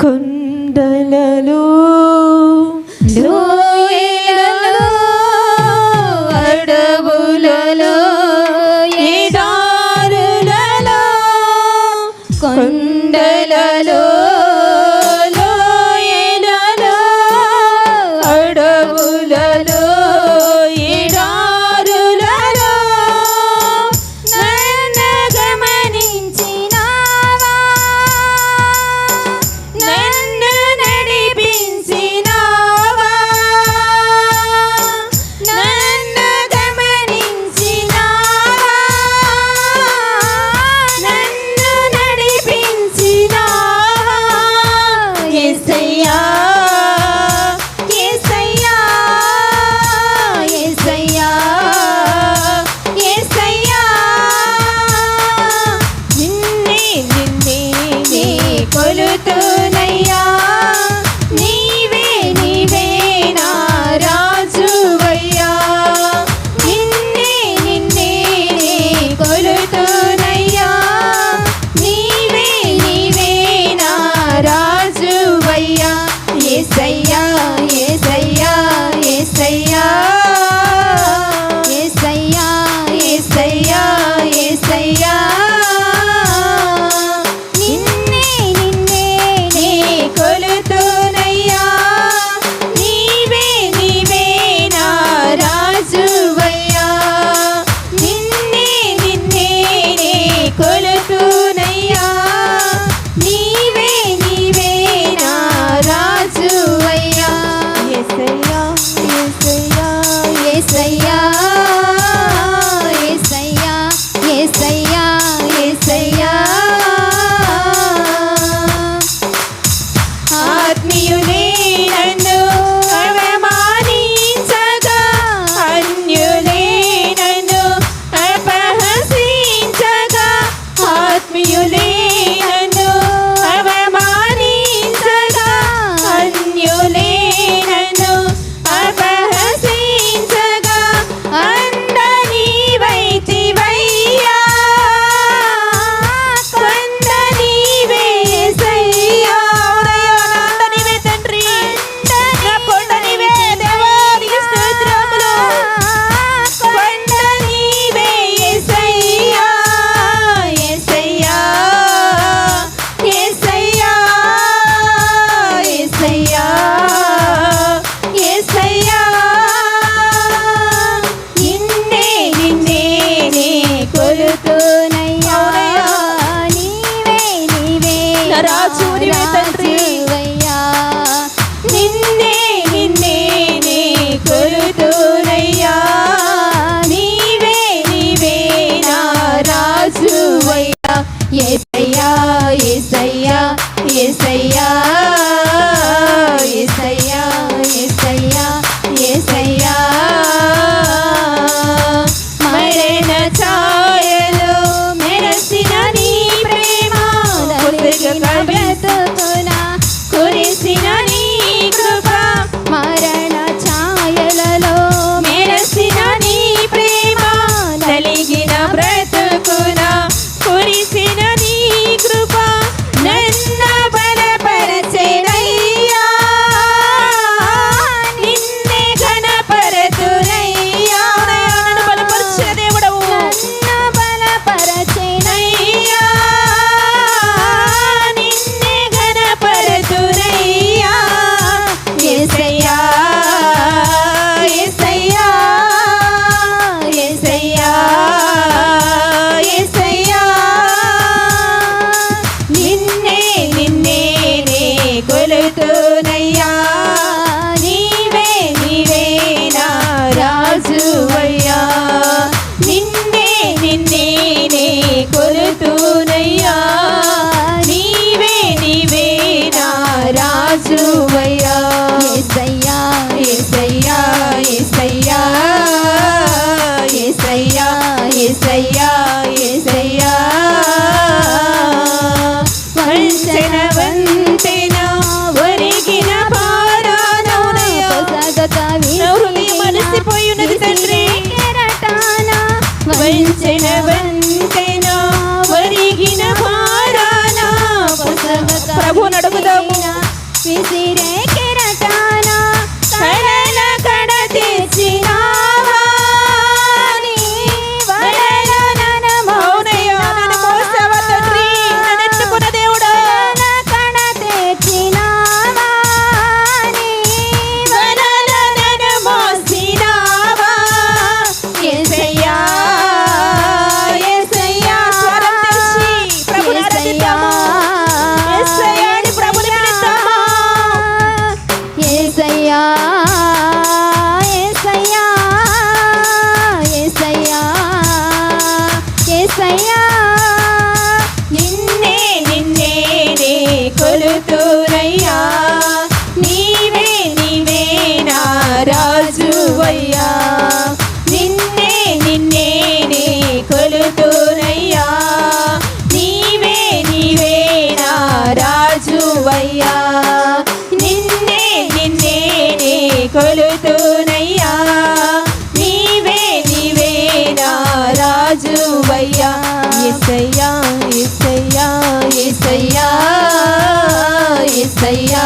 కొండలలో లోయలలో అడవులలో ఎడారులలో కొండలలో లోయలలో అడవులలో ఎడారులలో నన్ను గమనించినావా, నన్ను నడిపించినావా, నన్ను గమనించినావా, నన్ను నడిపించినావా. యేసయ్యా యేసయ్యా యేసయ్యా యేసయ్యా, నిన్నే నిన్నే నే కొలుతునయ్యా, నీవే నీవే నా రాజువయ్యా. నిన్నే నిన్నే నే కొలుతునయ్యా, నీవే నీవే నా రాజువయ్యా. యేసయ్యా యేసయ్యా యేసయ్యా యేసయ్యా యేసయ్యా యేసయ్యా, నిన్నే నిన్నే నే కొలుతునయ్యా, నీవే నీవే నా రాజువయ్యా. నిన్నే నిన్నే నే కొలుతునయ్యా, నీవే నీవే నా రాజువయ్యా. యేసయ్యా యేసయ్యా యేసయ్యా యేసయ్యా యేసయ్యా, ఆత్మీయులే నన్ను అవమానించగా, అన్యులే నన్ను అపహసించగా, ఆత్మీయులే నన్ను అవమానించగా, అన్యులే నన్ను అపహసించగా, అండ నీవైతివయ్యా, కొండ నీవే యేసయ్యా. అండ నీవే తండ్రి, నా కొండ నీవే దేవా, నీకు స్తోత్రములు. కొండ నీవే యేసయ్యా యేసయ్యా యేసయ్యా యేసయ్యా యేసయ్యా, నిన్నే నిన్నే నే కొలుతునయ్యా, నీవే నీవే నా రాజు, నీవే తండ్రి. రాజువయ్యా. నిన్నే నిన్నే నే కొలుతునయ్యా, నీవే నీవే నా రాజువయ్యా. యేసయ్యా యేసయ్యా యేసయ్యా యేసయ్యా యేసయ్యా యేసయ్యా, మరణ ఛాయలో మెరసిన నీ ప్రేమ, కొలిగిన బ్రతుకున కురిసిన నీ కృప, మరణ ఛాయలలో మెరసిన నీ ప్రేమ, నలిగిన బ్రతుకున కురిసిన నీ కృప, నన్ను బలపరచే విసిరే కెరటాన కడల కడ తెచ్చినావా నీ వలలో నన్ను అవునయ్యా, నన్ను మోసావా తండ్రి, నన్ను ఎత్తుకున్న దేవుడా. కడ తెచ్చినావా నీ వలలో నన్ను మోసినావా. యేసయ్యా, యేసయ్యా. స్వరం తెచ్చి ప్రభుని ఆరాధిద్దాము. యేసయ్యా అని ప్రభుని పిలుద్దాము. యేసయ్యా యేసయ్యా యేసయ్యా యేసయ్యా నిన్నే నిన్నే నే కొలుతురయ్యా, నీవే నీవే నా రాజువయ్యా. నిన్నే నిన్నే నే కొలుతురయ్యా, నీవే నీవే నా రాజువయ్యా. నిన్నే నిన్నే నే కొలుతునయ్యా, నీవే నీవే నా రాజువయ్యా. యేసయ్యా యేసయ్యా యేసయ్యా యేసయ్యా